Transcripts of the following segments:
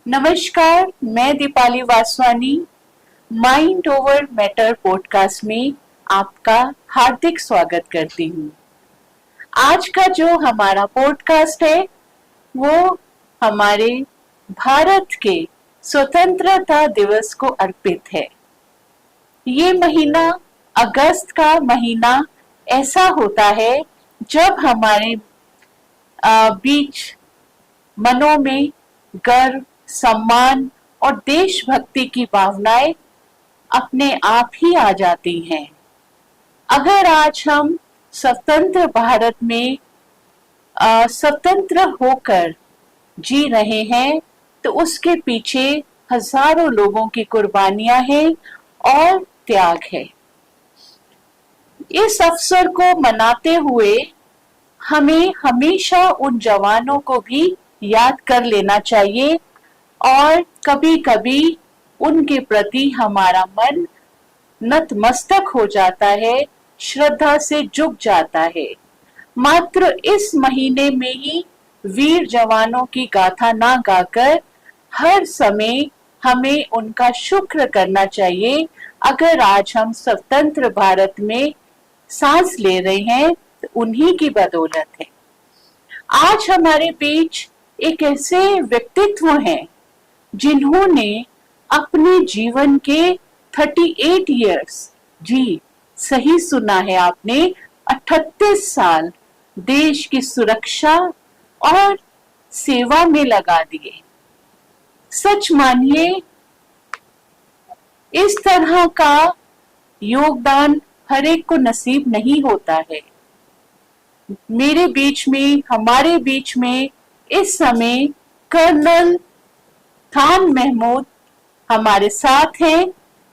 नमस्कार, मैं Deepali Vaswani mind over matter podcast में आपका हार्दिक स्वागत करती हूँ। आज का जो हमारा पॉडकास्ट है वो हमारे भारत के स्वतंत्रता दिवस को अर्पित है। ये महीना अगस्त का महीना ऐसा होता है जब हमारे बीच मनों में गर्व, सम्मान और देशभक्ति की भावनाएं अपने आप ही आ जाती हैं। अगर आज हम स्वतंत्र भारत में स्वतंत्र होकर जी रहे हैं तो उसके पीछे हजारों लोगों की कुर्बानियां हैं और त्याग है। इस अवसर को मनाते हुए हमें हमेशा उन जवानों को भी याद कर लेना चाहिए और कभी कभी उनके प्रति हमारा मन नतमस्तक हो जाता है, श्रद्धा से झुक जाता है। मात्र इस महीने में ही वीर जवानों की गाथा ना गाकर हर समय हमें उनका शुक्र करना चाहिए। अगर आज हम स्वतंत्र भारत में सांस ले रहे हैं तो उन्हीं की बदौलत है। आज हमारे बीच एक ऐसे व्यक्तित्व हैं जिन्होंने अपने जीवन के 38 इयर्स, जी सही सुना है आपने, 38 साल देश की सुरक्षा और सेवा में लगा दिए। सच मानिए इस तरह का योगदान हर एक को नसीब नहीं होता है। मेरे बीच में, हमारे बीच में इस समय कर्नल खान महमूद हमारे साथ हैं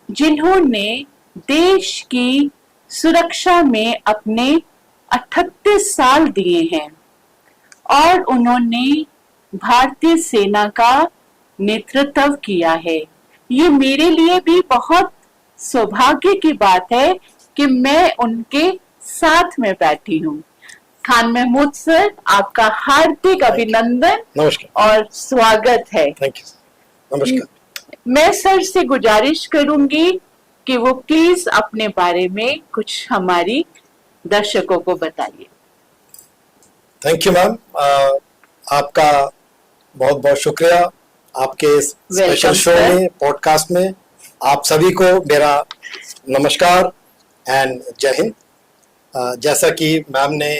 जिन्होंने देश की सुरक्षा में अपने 38 साल दिए हैं और उन्होंने भारतीय सेना का नेतृत्व किया है। ये मेरे लिए भी बहुत सौभाग्य की बात है कि मैं उनके साथ में बैठी हूँ। खान महमूद सर, आपका हार्दिक अभिनंदन और स्वागत है। Thank you. नमस्कार। मैं सर से गुजारिश करूंगी कि वो प्लीज अपने बारे में कुछ हमारी दर्शकों को बताइए। थैंक यू मैम, आपका बहुत बहुत शुक्रिया। आपके स्पेशल शो में, पॉडकास्ट में आप सभी को मेरा नमस्कार एंड जय हिंद। जैसा कि मैम ने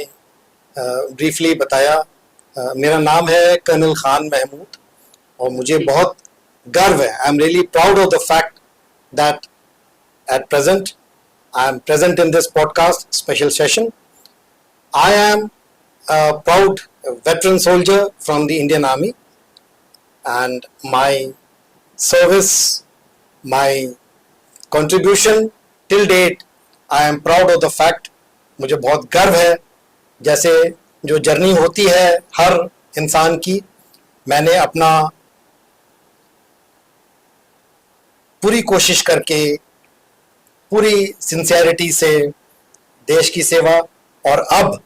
ब्रीफली बताया, मेरा नाम है कर्नल खान महमूद और मुझे बहुत गर्व है। I am really proud of the fact that at present I am present in this podcast special session. I am a proud veteran soldier from the Indian Army and my service, my contribution till date, I am proud of the fact, मुझे बहुत गर्व है। जैसे जो journey होती है हर इंसान की, मैंने अपना पूरी कोशिश करके, पूरी सिंसियरिटी से देश की सेवा, और अब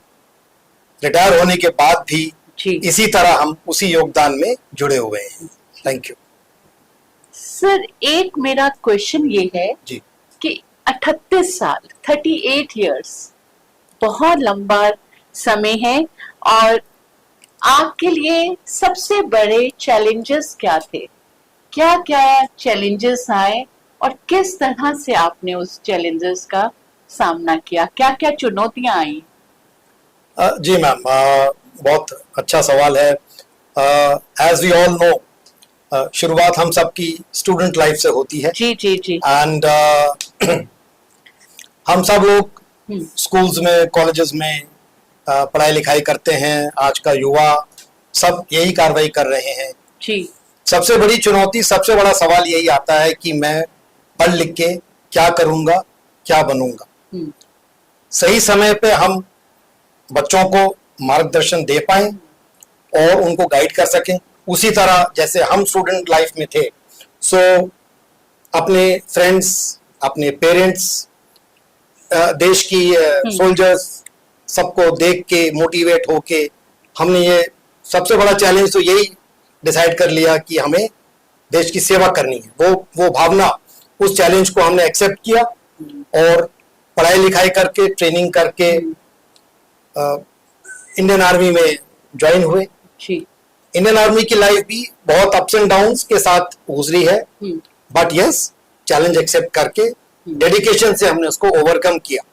रिटायर होने के बाद भी इसी तरह हम उसी योगदान में जुड़े हुए हैं। Thank you sir. एक मेरा क्वेश्चन ये है जी कि 38 साल 38 इयर्स बहुत लंबा समय है और आपके लिए सबसे बड़े चैलेंजेस क्या थे? क्या क्या चैलेंजेस आए और किस तरह से आपने उस चैलेंजेस का सामना किया? क्या क्या चुनौतियां आई? जी मैम, बहुत अच्छा सवाल है। एज वी ऑल नो, शुरुआत हम सबकी स्टूडेंट लाइफ से होती है। जी जी जी। एंड हम सब लोग स्कूल्स में, कॉलेजेस में पढ़ाई लिखाई करते हैं। आज का युवा सब यही कार्रवाई कर रहे हैं जी। सबसे बड़ी चुनौती, सबसे बड़ा सवाल यही आता है कि मैं पढ़ लिख के क्या करूंगा, क्या बनूंगा। सही समय पे हम बच्चों को मार्गदर्शन दे पाएं और उनको गाइड कर सकें। उसी तरह जैसे हम स्टूडेंट लाइफ में थे, सो अपने फ्रेंड्स, अपने पेरेंट्स, देश की सोल्जर्स, सबको देख के मोटिवेट होके हमने ये सबसे बड़ा चैलेंज तो यही डिसाइड कर लिया कि हमें देश की सेवा करनी है, वो भावना, उस चैलेंज को हमने एक्सेप्ट किया और पढ़ाई लिखाई करके, ट्रेनिंग करके इंडियन आर्मी में ज्वाइन हुए। इंडियन आर्मी की लाइफ भी बहुत अप्स एंड डाउन्स के साथ गुजरी है, बट यस, चैलेंज एक्सेप्ट करके डेडिकेशन से हमने उसको ओवरकम किया।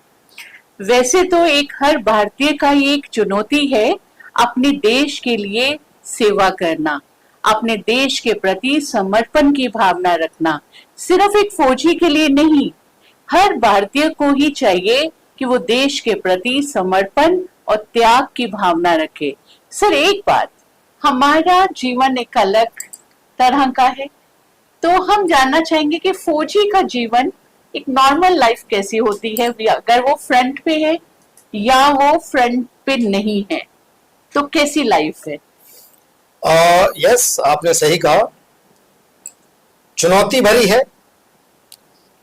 वैसे तो एक हर भारतीय का ये एक चुनौती है अपने देश के लिए सेवा करना, अपने देश के प्रति समर्पण की भावना रखना। सिर्फ एक फौजी के लिए नहीं, हर भारतीय को ही चाहिए कि वो देश के प्रति समर्पण और त्याग की भावना रखे। सर, एक बात, हमारा जीवन एक अलग तरह का है, तो हम जानना चाहेंगे कि फौजी का जीवन, एक नॉर्मल लाइफ कैसी होती है, अगर वो फ्रंट पे है या वो फ्रंट पे नहीं है, तो कैसी लाइफ है? यस, आपने सही कहा, चुनौती भरी है।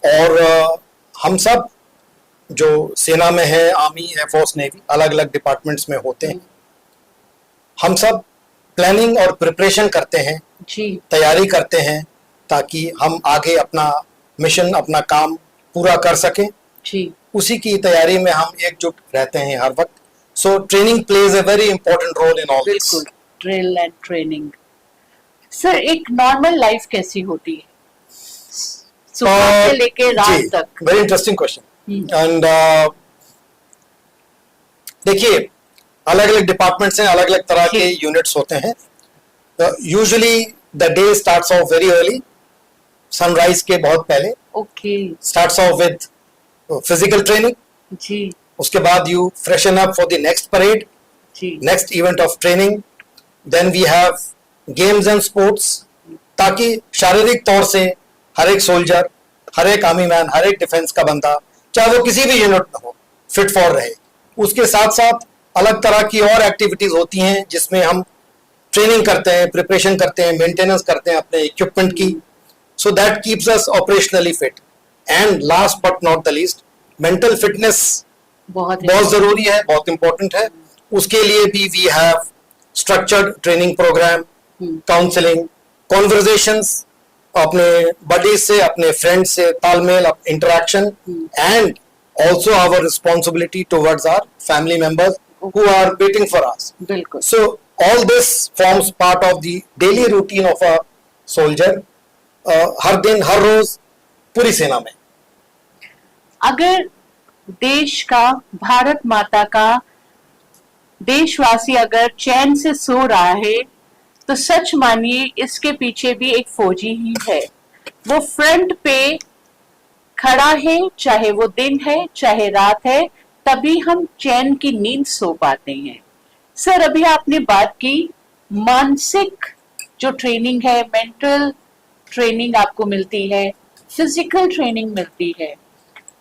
और हम सब जो सेना में है, आर्मी, एयरफोर्स, नेवी, अलग अलग डिपार्टमेंट्स में होते हैं, हम सब प्लानिंग और प्रिपरेशन करते हैं जी, तैयारी करते हैं ताकि हम आगे अपना मिशन, अपना काम पूरा कर सकें जी। उसी की तैयारी में हम एकजुट रहते हैं हर वक्त। So training plays a very important role in all this. बिल्कुल, ड्रिल एंड ट्रेनिंग। सर, एक नॉर्मल लाइफ कैसी होती है सुबह से लेके रात तक? Very interesting question. एंड देखिए, अलग अलग डिपार्टमेंट्स हैं, अलग अलग तरह के यूनिट्स होते हैं। Usually the day starts off very early, sunrise के बहुत पहले। Okay. Starts off with physical training जी। उसके बाद you freshen up for the next parade, जी। Next event of training. Then we have games and sports, ताकि शारीरिक तौर से हर एक सोल्जर, हर एक आर्मी मैन, हर एक डिफेंस का बंदा, चाहे वो किसी भी यूनिट में हो, फिट फॉर रहे। उसके साथ साथ अलग तरह की और एक्टिविटीज होती हैं जिसमें हम ट्रेनिंग करते हैं, प्रिपरेशन करते हैं, मेंटेनेंस करते हैं अपने इक्विपमेंट की, so that keeps us operationally fit. And last but not the least, mental fitness बहुत जरूरी है, बहुत इंपॉर्टेंट है। उसके लिए भी we have structured training programme, counselling, conversations अपने बडीज से, अपने फ्रेंड्स से तालमेल, interaction, and also our responsibility towards our family members who are waiting for us. बिल्कुल। So all this forms part of the daily routine of a soldier. हर दिन, हर रोज पूरी सेना में। अगर देश का, भारत माता का देशवासी अगर चैन से सो रहा है, तो सच मानिए इसके पीछे भी एक फौजी ही है। वो फ्रंट पे खड़ा है, चाहे वो दिन है चाहे रात है, तभी हम चैन की नींद सो पाते हैं। सर, अभी आपने बात की मानसिक जो ट्रेनिंग है, मेंटल ट्रेनिंग आपको मिलती है, फिजिकल ट्रेनिंग मिलती है।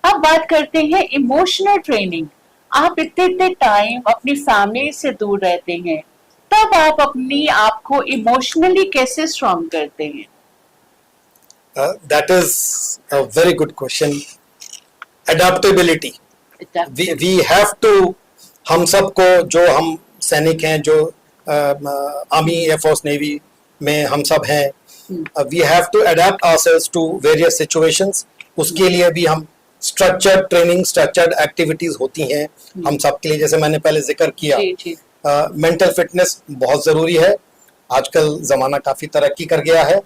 अब बात करते हैं इमोशनल ट्रेनिंग। आप इतने इतने टाइम अपनी फैमिली से दूर रहते हैं, तब आप अपनी आप को इमोशनली कैसे स्ट्रॉन्ग करते हैं? That is a very good question. Adaptability. We have to, हम सबको, जो हम सैनिक हैं, जो आर्मी, एयरफोर्स, नेवी में हम सब हैं, we have to adapt ourselves to various situations. उसके लिए भी हम स्ट्रक्चर्ड ट्रेनिंग, स्ट्रक्चर्ड एक्टिविटीज होती हैं हम सब के लिए। जैसे मैंने पहले जिक्र किया, मेंटल फिटनेस बहुत जरूरी है। आजकल जमाना काफी तरक्की कर गया है।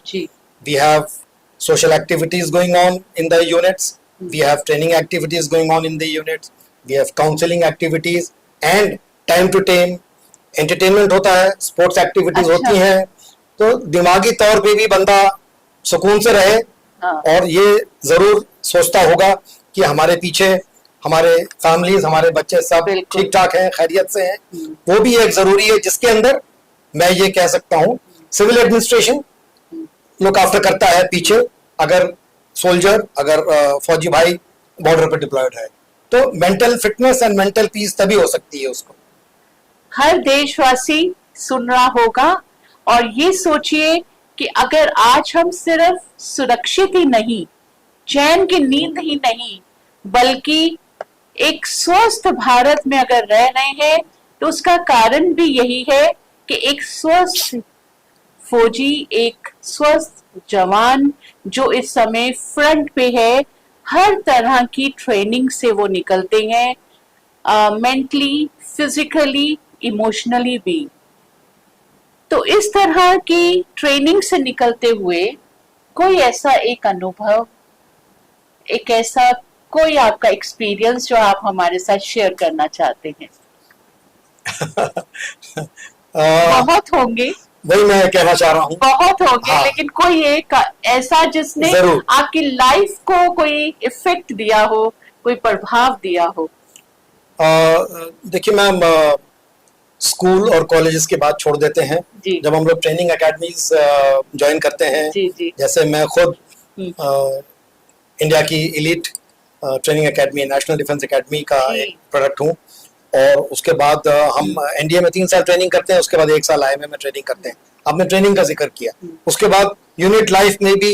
We have social activities going on in the units, we have training activities going on in the units, we have counseling activities, and time to time entertainment होता है, sports activities होती हैं, तो दिमागी तौर पे भी बंदा सुकून से रहे। और ये जरूर सोचता होगा कि हमारे पीछे हमारे फैमिलीज, हमारे बच्चे सब ठीक ठाक हैं, खैरियत से हैं, वो भी एक जरूरी है, जिसके अंदर मैं ये कह सकता हूँ सिविल एडमिनिस्ट्रेशन लुक आफ्टर करता है पीछे। अगर सोल्जर, अगर फौजी भाई बॉर्डर पर डिप्लॉयड है, तो mental fitness and mental peace तभी हो सकती है उसको। हर देशवासी सुन रहा होगा और ये सोचिए कि अगर आज हम सिर्फ सुरक्षित ही नहीं, चैन की नींद ही नहीं, बल्कि एक स्वस्थ भारत में अगर रह रहे हैं, तो उसका कारण भी यही है कि एक स्वस्थ फौजी, एक स्वस्थ जवान जो इस समय फ्रंट पे है, हर तरह की ट्रेनिंग से वो निकलते हैं, मेंटली, फिजिकली, इमोशनली भी। तो इस तरह की ट्रेनिंग से निकलते हुए कोई ऐसा एक अनुभव, एक ऐसा कोई आपका एक्सपीरियंस जो आप हमारे साथ शेयर करना चाहते हैं? बहुत होंगे, वही मैं कहना चाह रहा हूँ। बहुत होंगे, हाँ। लेकिन कोई एक ऐसा जिसने जरूर। आपकी लाइफ को कोई इफेक्ट दिया हो, कोई प्रभाव दिया हो। देखिए मैम, स्कूल और कॉलेजेस की बात छोड़ देते हैं। जी। जब हम लोग ट्रेनिंग एकेडमीज ज्वाइन करते हैं, जी जी। जैसे मैं खुद इंडिया की elite training academy, national defence academy का जी। एक प्रोडक्ट हूँ। और उसके बाद हम एनडीए में 3 साल ट्रेनिंग करते हैं, उसके बाद 1 साल आईएमए में ट्रेनिंग करते हैं। आपने ट्रेनिंग का जिक्र किया, उसके बाद यूनिट लाइफ में भी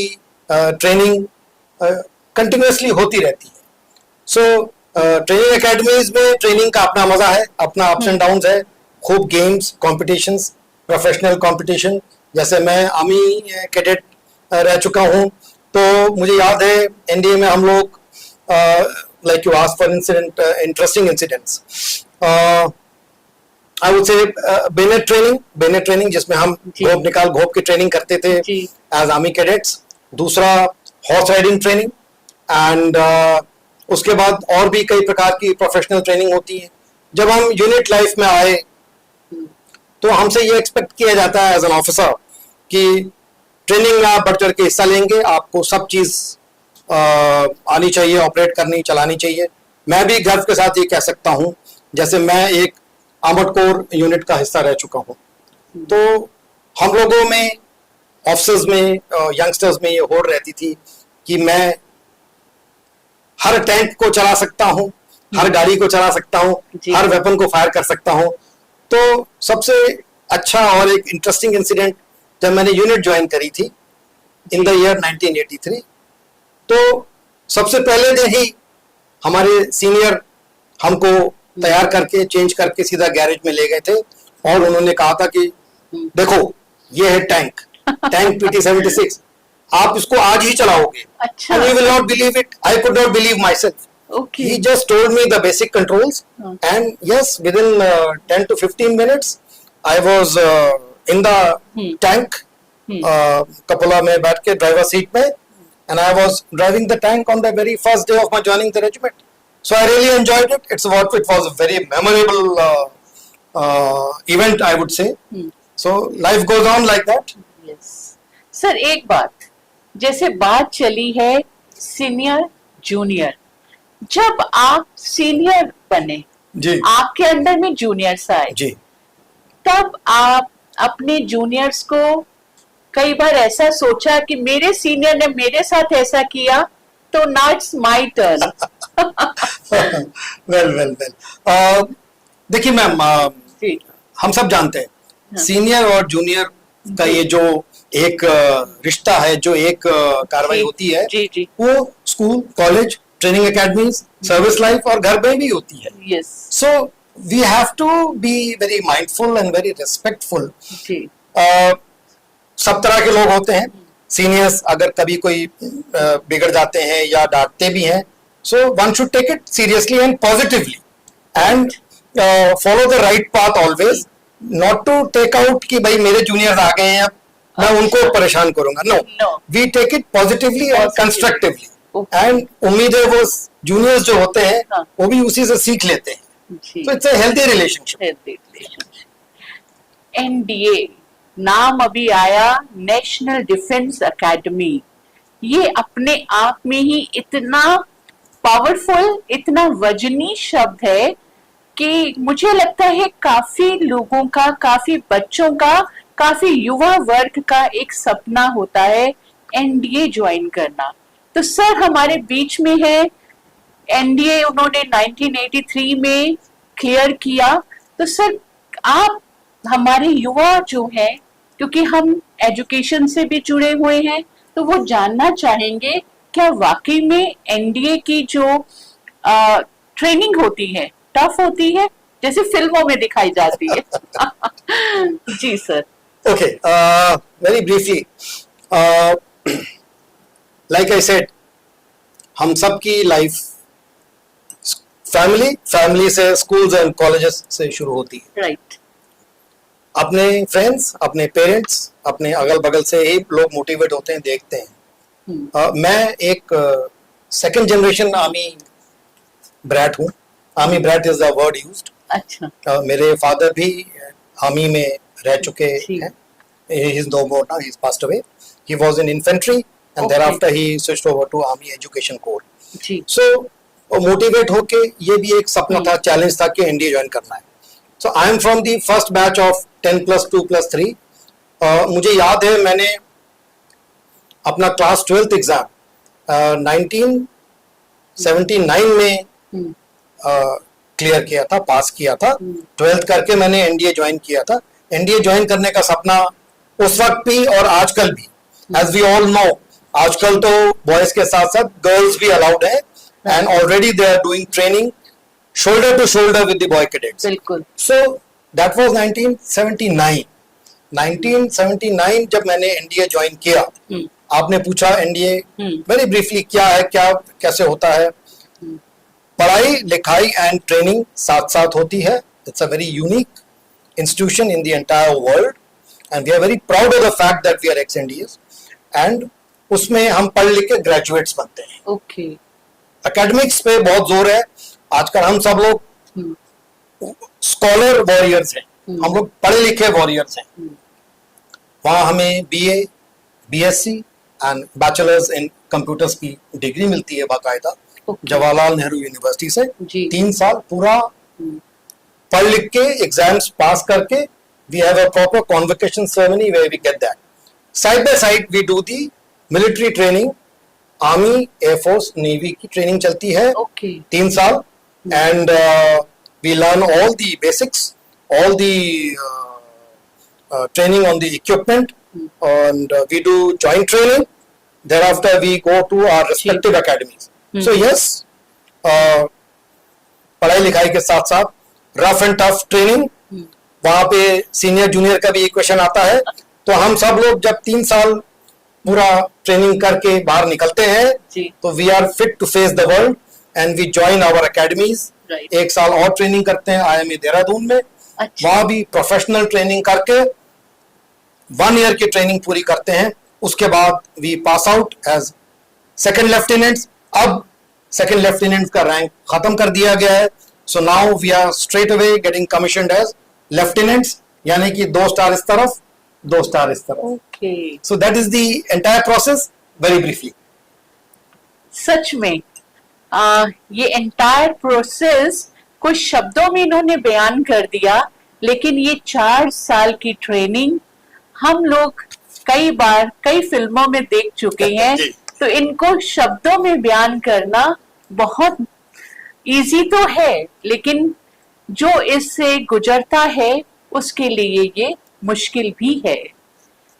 ट्रेनिंग कंटिन्यूअसली होती रहती है। सो ट्रेनिंग एकेडमीज में ट्रेनिंग का अपना मजा है, अपना अप्स एंड डाउन्स है, खूब गेम्स, कॉम्पिटिशन्स, प्रोफेशनल कंपटीशन। जैसे मैं आर्मी कैडेट रह चुका हूँ, तो मुझे याद है एनडीए में हम लोग like you asked for incident, interesting incidents. I would say bayonet training जिसमें हम घोप निकाल घोप की ट्रेनिंग करते थे as army cadets. दूसरा हॉर्स राइडिंग ट्रेनिंग, एंड उसके बाद और भी कई प्रकार की प्रोफेशनल ट्रेनिंग होती है। जब हम यूनिट लाइफ में आए तो हमसे ये एक्सपेक्ट किया जाता है एज एन ऑफिसर कि ट्रेनिंग में आप बढ़ चढ़ के हिस्सा लेंगे, आपको सब चीज आनी चाहिए, ऑपरेट करनी, चलानी चाहिए। मैं भी गर्व के साथ ये कह सकता हूँ, जैसे मैं एक आर्मर्ड कोर यूनिट का हिस्सा रह चुका हूँ, तो हम लोगों में, ऑफिसर्स में, यंगस्टर्स में ये होड़ रहती थी कि मैं हर टैंक को चला सकता हूँ, हर गाड़ी को चला सकता हूँ, हर वेपन को फायर कर सकता हूँ। तो सबसे अच्छा और एक इंटरेस्टिंग इंसिडेंट, जब मैंने यूनिट ज्वाइन करी थी इन द ईयर 1983, तो सबसे पहले दिन ही हमारे सीनियर हमको तैयार करके, चेंज करके सीधा गैरेज में ले गए थे, और उन्होंने कहा था कि देखो ये है टैंक PT-76, आप इसको आज ही चलाओगे। अच्छा। And you will not believe it. I could not believe myself. Okay. He just told me the basic controls, and yes, within 10 to 15 minutes, I was in the tank, Coppola में बैठ के driver seat में, and I was driving the tank on the very first day of my joining the regiment. So I really enjoyed it. It was a very memorable event, I would say. So life goes on like that. Yes. Sir, एक बात, जैसे बात चली है senior junior, जब आप senior बने जी, आपके अंदर में जूनियर्स आए जी, तब आप अपने जूनियर्स को कई बार ऐसा सोचा कि मेरे सीनियर ने मेरे साथ ऐसा किया तो now it's my turn? Well देखिए मैम, हम सब जानते हैं सीनियर और जूनियर का ये जो एक रिश्ता है, जो एक कार्रवाई होती है, जी जी, वो school, college, training academies, service life और घर में भी होती है। Yes. So we have to be very mindful and very respectful. जी। सब तरह के लोग होते हैं। सीनियर्स अगर कभी कोई बिगड़ जाते हैं या डांटते भी हैं, so one should take it seriously and positively and follow the right path always, not to take out कि भाई मेरे जूनियर्स आ गए हैं, अब मैं उनको परेशान करूंगा। No, we take it positively and constructively, and उम्मीद है वो जूनियर्स जो होते हैं वो भी उसी से सीख लेते हैं। तो it's a healthy relationship. NDA नाम अभी आया, नेशनल डिफेंस एकेडमी, ये अपने आप में ही इतना पावरफुल, इतना वजनी शब्द है कि मुझे लगता है काफी लोगों का, काफी बच्चों का, काफी युवा वर्ग का एक सपना होता है एनडीए ज्वाइन करना। तो सर हमारे बीच में है एनडीए, उन्होंने 1983 में क्लियर किया। तो सर आप हमारे युवा जो हैं, क्योंकि हम एजुकेशन से भी जुड़े हुए हैं, तो वो जानना चाहेंगे क्या वाकई में एनडीए की जो ट्रेनिंग होती है टफ होती है जैसे फिल्मों में दिखाई जाती है? जी sir. Okay, very briefly, like I said, हम सब की लाइफ फैमिली से, स्कूल्स एंड कॉलेजेस से शुरू होती है। राइट। अपने फ्रेंड्स, अपने पेरेंट्स, अपने अगल बगल से ही लोग मोटिवेट होते हैं, देखते हैं। मैं एक सेकंड जनरेशन आर्मी ब्रैट हूँ। Army brat is the word used. अच्छा। मेरे फादर भी आर्मी में रह चुके जी। हैं। He is no more now, he's passed away. He was in infantry and Okay. thereafter he switched over to Army Education Corps. जी। So motivate होके ये भी एक सपना था, चैलेंज था कि एनडीए ज्वाइन करना है। So I am from the first batch of 10+2+3। मुझे याद है मैंने अपना क्लास 12th एग्जाम 1979 में क्लियर किया था, पास किया था। 12th करके मैंने एनडीए ज्वाइन किया था। एनडीए ज्वाइन करने का सपना उस वक्त भी और आजकल भी, एज वी ऑल नो, आजकल तो बॉयज के साथ साथ गर्ल्स भी अलाउड है, and already they are doing training shoulder to shoulder with the boy cadets. बिल्कुल। So that was 1979। 1979 जब मैंने एनडीए ज्वाइन किया, आपने पूछा एनडीए वेरी ब्रीफली क्या है, क्या कैसे होता है। पढ़ाई लिखाई एंड ट्रेनिंग साथ साथ होती है। It's a very unique institution in the entire world and we are very proud of the fact that we are ex-NDAs and उसमें हम पढ़ लिख के ग्रेजुएट्स बनते हैं। ओके। एकेडमिक्स पे बहुत जोर है आजकल। हम सब लोग स्कॉलर वॉरियर्स हैं, हम लोग पढ़े लिखे वॉरियर्स हैं। वहाँ हमें BA, BSc and bachelors in computers की डिग्री मिलती है बाकायदा, जवाहरलाल नेहरू यूनिवर्सिटी से। 3 साल पूरा पढ़ लिख के एग्जाम्स पास करके we have a proper convocation ceremony where we get that. Side by side we do the military training. Army, air force, navy की ट्रेनिंग चलती है 3 साल and we learn all the basics, all the training on the equipment and we do joint training. thereafter we go to our respective academies. So yes, पढ़ाई लिखाई के साथ साथ rough and tough training. वहां पे सीनियर जूनियर का भी equation आता है। तो हम सब लोग जब 3 साल पूरा ट्रेनिंग करके बाहर निकलते हैं तो we are fit to face the world and we join our academies. 1 साल और ट्रेनिंग करते हैं IIMA देहरादून में। वहां भी प्रोफेशनल ट्रेनिंग करके 1 ईयर की ट्रेनिंग पूरी करते हैं। उसके बाद we pass out as second lieutenants. अब सेकंड लेफ्टिनेंट का रैंक खत्म कर दिया गया है। So now we are straight away getting commissioned as lieutenants, यानी कि 2 स्टार इस तरफ, 2 स्टार इस तरफ। Okay. So that is the entire process very briefly. सच में ये एंटायर प्रोसेस कुछ शब्दों में इन्होंने बयान कर दिया, लेकिन ये 4 साल की ट्रेनिंग हम लोग कई बार कई फिल्मों में देख चुके हैं। तो इनको शब्दों में बयान करना बहुत इजी तो है, लेकिन जो इससे गुजरता है उसके लिए ये मुश्किल भी है।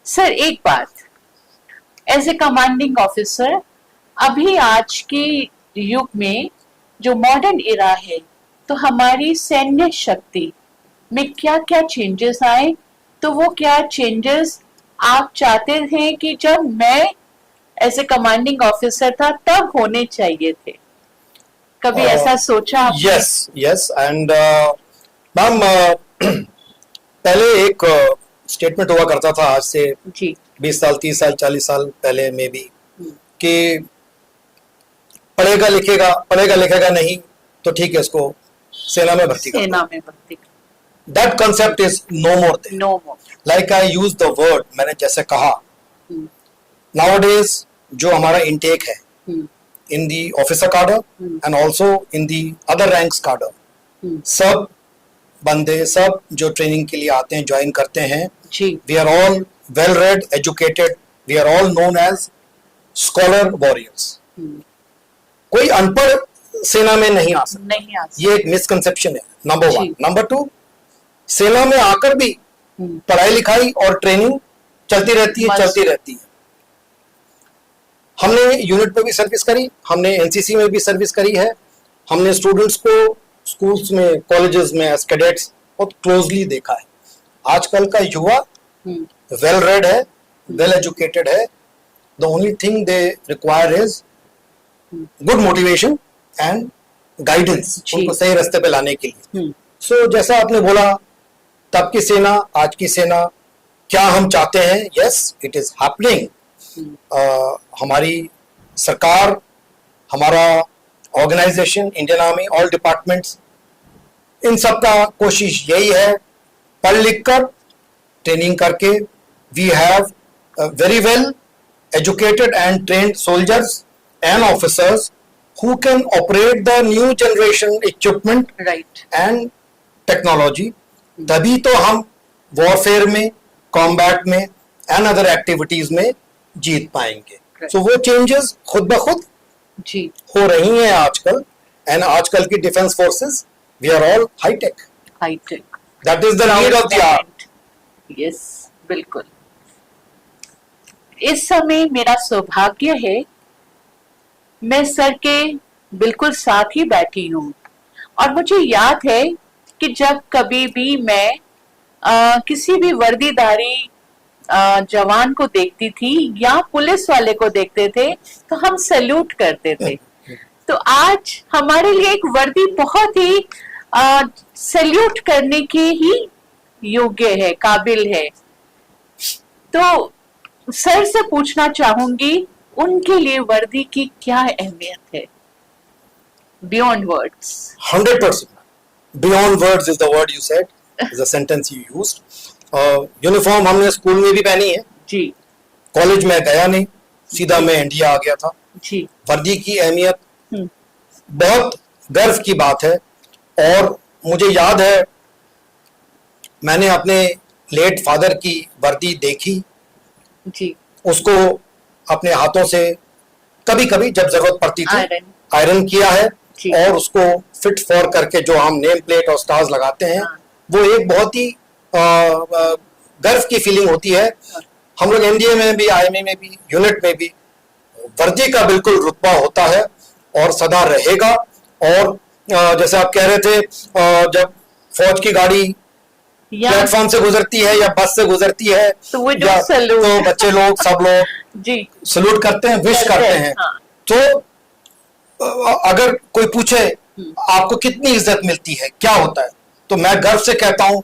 सर एक बात, एज ए कमांडिंग ऑफिसर, अभी आज के युग में जो मॉडर्न इरा है, तो हमारी सैन्य शक्ति में क्या क्या चेंजेस आए, तो वो क्या चेंजेस आप चाहते थे कि जब मैं एज ए कमांडिंग ऑफिसर था तब होने चाहिए थे? कभी ऐसा सोचा आपने? यस एंड मैम पहले एक स्टेटमेंट हुआ करता था आज से 20 साल 30 साल 40 साल पहले में भी, कि पढ़ेगा लिखेगा नहीं तो ठीक है, इसको सेना में भर्ती कर। That concept is no more. Like I use the word, मैंने जैसे कहा नाउअडेज जो हमारा इनटेक है in the officer cadre and also in the other ranks cadre, सब बंदे सब जो ट्रेनिंग के लिए आते हैं, ज्वाइन करते हैं, we are all well read, educated, we are all known as scholar warriors. कोई अनपढ़ सेना में नहीं आ सकता, ये एक मिसकंसेप्शन है, नंबर 1। नंबर 2, सेना में आकर भी पढ़ाई लिखाई और ट्रेनिंग चलती रहती है। हमने यूनिट में भी सर्विस करी, हमने एनसीसी में भी सर्विस करी है, हमने स्टूडेंट्स को स्कूल्स में, कॉलेजेस में एज कैडेट्स बहुत क्लोजली देखा है। आजकल का युवा वेल रेड है, वेल एजुकेटेड है, the only thing they require is good motivation and guidance, जी। उनको सही रास्ते पे लाने के लिए। हम्म, सो जैसा आपने बोला, तब की सेना, आज की सेना, क्या हम चाहते हैं? Yes, it is happening. हमारी सरकार, हमारा organisation, Indian army, all departments, इन सब का कोशिश यही है, पढ़ लिख कर, ट्रेनिंग करके, we have very well educated and trained soldiers and officers who can operate the new generation equipment right. and technology। तभी तो हम वॉरफेयर में, कॉम्बैट में एंड अदर एक्टिविटीज में जीत पाएंगे। सो वो चेंजेस खुद ब खुद जी। हो रही हैं आजकल, एंड आजकल की defence forces, we are all high-tech. High-tech. That is the need of the hour. Yes, बिल्कुल। इस समय मेरा सौभाग्य है, मैं सर के बिल्कुल साथ ही बैठी हूँ, और मुझे याद है कि जब कभी भी मैं किसी भी वर्दीधारी जवान को देखती थी या पुलिस वाले को देखते थे तो हम सैल्यूट करते थे। तो आज हमारे लिए एक वर्दी बहुत ही सैल्यूट करने के ही योग्य है, काबिल है। तो सर से पूछना चाहूंगी, उनके लिए वर्दी की क्या अहमियत है? Beyond words. 100%. Beyond words is the word you said, is the sentence you used. Uniform हमने स्कूल में भी पहनी है जी। कॉलेज में गया नहीं, सीधा मैं इंडिया आ गया था जी। वर्दी की अहमियत बहुत गर्व की बात है। और मुझे याद है, मैंने अपने लेट फादर की वर्दी देखी जी। उसको अपने हाथों से कभी कभी जब जरूरत पड़ती थी आयरन किया है, और उसको फिट फॉर करके जो हम नेम प्लेट और स्टार्स लगाते हैं, वो एक बहुत ही गर्व की फीलिंग होती है। हम लोग एनडीए में भी, आईएमए में भी, यूनिट में भी वर्दी का बिल्कुल रुतबा होता है और सदा रहेगा। और जैसे आप कह रहे थे, जब फौज की गाड़ी प्लेटफॉर्म से गुजरती है या बस से गुजरती है तो वो तो बच्चे लोग, सब लोग जी सलूट करते हैं, विश करते हैं। तो अगर कोई पूछे आपको कितनी इज्जत मिलती है, क्या होता है, तो मैं गर्व से कहता हूं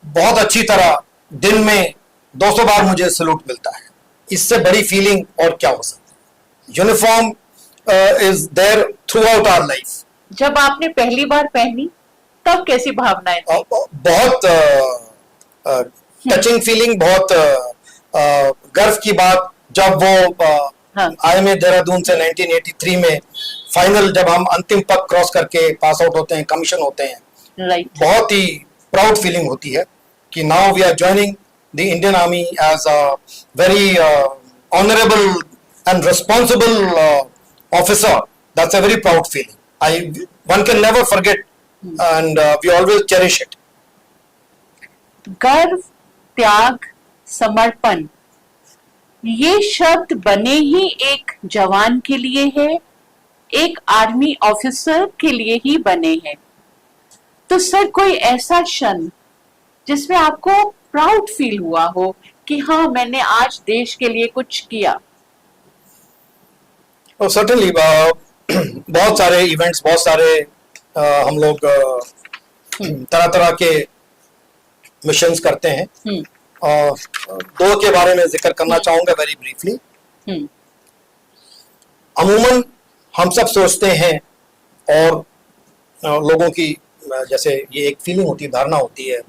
बहुत अच्छी तरह, दिन में 200 बार मुझे सलूट मिलता है। इससे बड़ी फीलिंग और क्या हो सकती है? Uniform is there throughout our life. जब आपने पहली बार पहनी तब कैसी भावनाएं थी? बहुत टचिंग फीलिंग, बहुत गर्व की बात। जब वो आईएमए देहरादून से 1983 में फाइनल, जब हम अंतिम पद क्रॉस करके पास आउट होते हैं, कमीशन होते हैं, राइट, बहुत ही प्राउड फीलिंग होती है कि now we are joining the Indian army as a very honourable and responsible officer. That's a very proud feeling, one can never forget and we always cherish it. गर्व, त्याग, समर्पण, ये शब्द बने ही एक जवान के लिए है, एक आर्मी ऑफिसर के लिए ही बने हैं। तो सर, कोई ऐसा क्षण जिसमें आपको प्राउड फील हुआ हो कि हाँ, मैंने आज देश के लिए कुछ किया? Certainly, बहुत सारे इवेंट्स, बहुत सारे हम लोग तरह तरह के मिशंस करते हैं। दो के बारे में जिक्र करना चाहूंगा वेरी ब्रीफली। अमूमन हम सब सोचते हैं, और लोगों की जैसे ये एक फीलिंग होती है, धारणा होती है,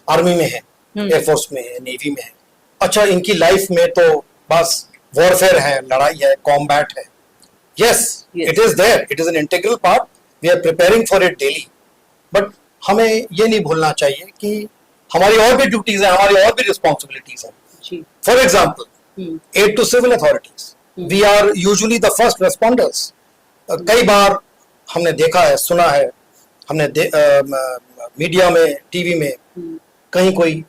आर्मी में है, एयरफोर्स में है, नेवी में है, अच्छा इनकी लाइफ में तो बस वॉरफेयर है, लड़ाई है, कॉम्बैट है। Yes, it is there. It is an integral part. We are preparing for it daily. But हमें ये नहीं भूलना चाहिए कि हमारी और भी ड्यूटीज हैं, हमारी और भी रिस्पॉन्सिबिलिटीज हैं। For example, aid to civil authorities, we are usually the first responders. कई बार हमने देखा है, सुना है, हमने मीडिया में, टीवी में, कहीं कोई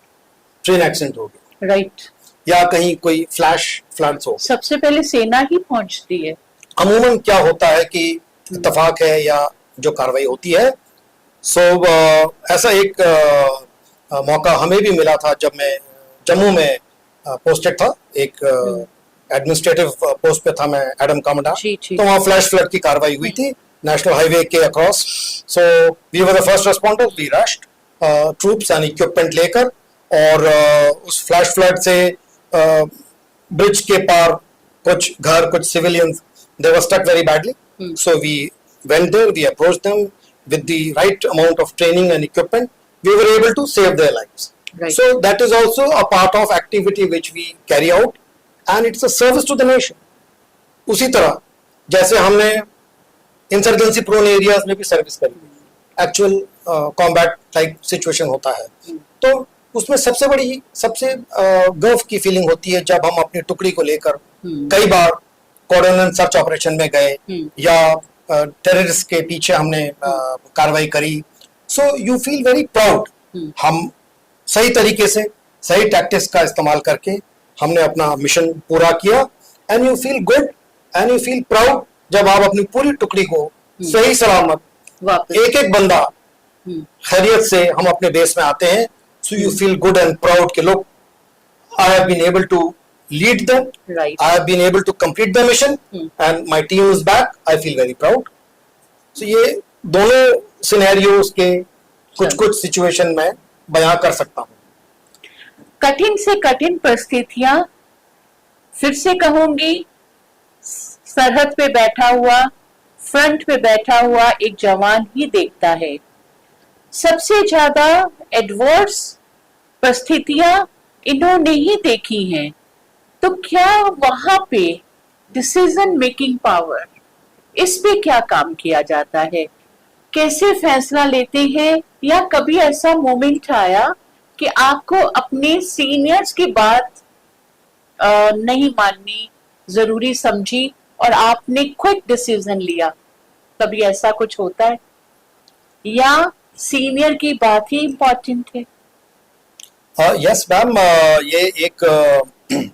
ट्रेन एक्सीडेंट हो गया, राइट, या कहीं कोई फ्लैश फ्लड्स हो, सबसे पहले सेना ही पहुंचती है। अमूमन क्या होता है कि इत्तेफाक है या जो कार्रवाई होती है। सो ऐसा एक मौका हमें भी मिला था जब मैं जम्मू में पोस्टेड था, एक एडमिनिस्ट्रेटिव पोस्ट पे था मैं, एडम कामडा, जी, जी। तो वहाँ फ्लैश फ्लड की कार्रवाई हुई थी नेशनल हाईवे के across. So we were the first responders, we rushed troops and equipment लेकर, और उस फ्लैश फ्लड से ब्रिज के पार कुछ घर, कुछ civilians, they were stuck very badly. So we went there, we approached them with the right amount of training and equipment. We were able to save their lives. Right. So that is also a part of activity which we carry out, and it's a service to the nation. उसी तरह जैसे हमने insurgency prone areas में भी service करी, actual combat type situation होता है, तो उसमें सबसे बड़ी, सबसे गर्व की फीलिंग होती है जब हम अपनी टुकड़ी को लेकर कई बार कोऑर्डिनेट सर्च ऑपरेशन में गए या टेररिस्ट के पीछे हमने कार्रवाई करी. सो यू फील वेरी प्राउड. हम सही तरीके से, सही टैक्टिक्स का इस्तेमाल करके हमने अपना मिशन पूरा किया, and you feel good and you feel proud जब आप अपनी पूरी टुकड़ी को सही सलामत, एक एक बंदा खैरियत से हम अपने बेस में आते हैं. So you feel good and proud कि लोग, I have been able to lead them, right. I have been able to complete the mission, and my team is back. I feel very proud. So ये दोनों scenarios के कुछ situation में बयां कर सकता हूँ. कठिन से कठिन परिस्थितियां, फिर से कहूंगी, सरहद पे बैठा हुआ, फ्रंट पे बैठा हुआ एक जवान ही देखता है. सबसे ज्यादा एडवर्स परिस्थितियां इन्होंने ही देखी हैं. तो क्या वहां पे डिसीजन मेकिंग पावर, इस पे क्या काम किया जाता है, कैसे फैसला लेते हैं, या कभी ऐसा मोमेंट आया कि आपको अपने सीनियर्स की बात नहीं माननी जरूरी समझी और आपने क्विक डिसीजन लिया, कभी ऐसा कुछ होता है, या सीनियर की बात ही इंपॉर्टेंट है? यस मैम, ये एक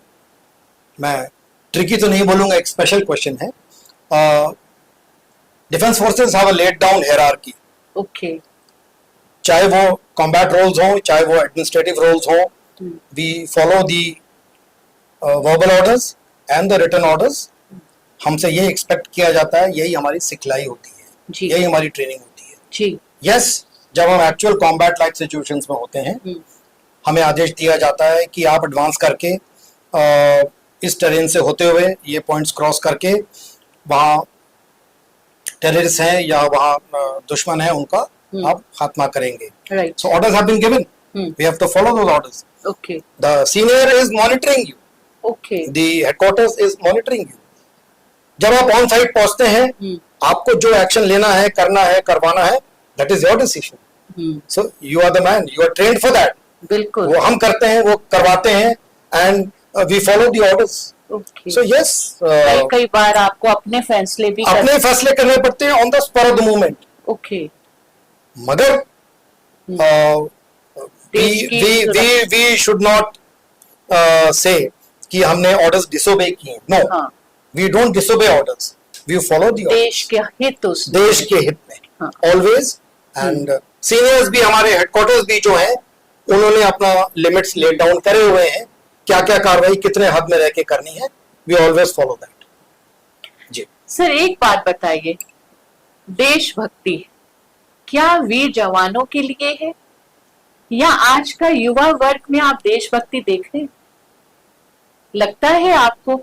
मैं ट्रिकी तो नहीं बोलूंगा, एक स्पेशल क्वेश्चन है. Defence forces have a laid down hierarchy. Okay. चाहे वो कॉम्बैट रोल्स हो, चाहे वो एडमिनिस्ट्रेटिव रोल्स हो, we follow the verbal orders and the written orders. हमसे ये एक्सपेक्ट किया जाता है, यही हमारी सिखलाई होती है, यही हमारी ट्रेनिंग होती है. जी. यस, जब हम एक्चुअल कॉम्बैट लाइक सिचुएशंस में होते हैं, हमें आदेश दिया जाता है कि आप एडवांस करके इस टेरेन से होते हुए ये पॉइंट्स क्रॉस करके वहाँ टेररिस्ट हैं या वहाँ दुश्मन है उनका आप खात्मा करेंगे. So orders have been given. We have to follow those orders. Okay. The senior is monitoring you. Okay. The headquarters is monitoring you. जब आप ऑन साइट पहुंचते हैं, आपको जो एक्शन लेना है, करना है, करवाना है, that is your decision. So you are the man. You are trained for that. बिल्कुल. वो हम करते हैं, वो करवाते हैं, and we follow the orders. Okay. So yes. कई बार आपको अपने फैसले भी करने पड़ते हैं on the spur of the moment. Okay. मगर we should not say कि हमने orders disobey किए. No. We don't disobey orders. We follow the orders. देश के हित में. Always. And seniors भी, हमारे headquarters भी जो हैं, उन्होंने अपना limits lay down करे हुए हैं, क्या क्या कार्रवाई कितने हद में रह के करनी है. We always follow that. जी सर, एक बात बताइए, देशभक्ति क्या वीर जवानों के लिए है, या आज का युवा वर्ग में आप देशभक्ति देख रहे हैं? लगता है आपको?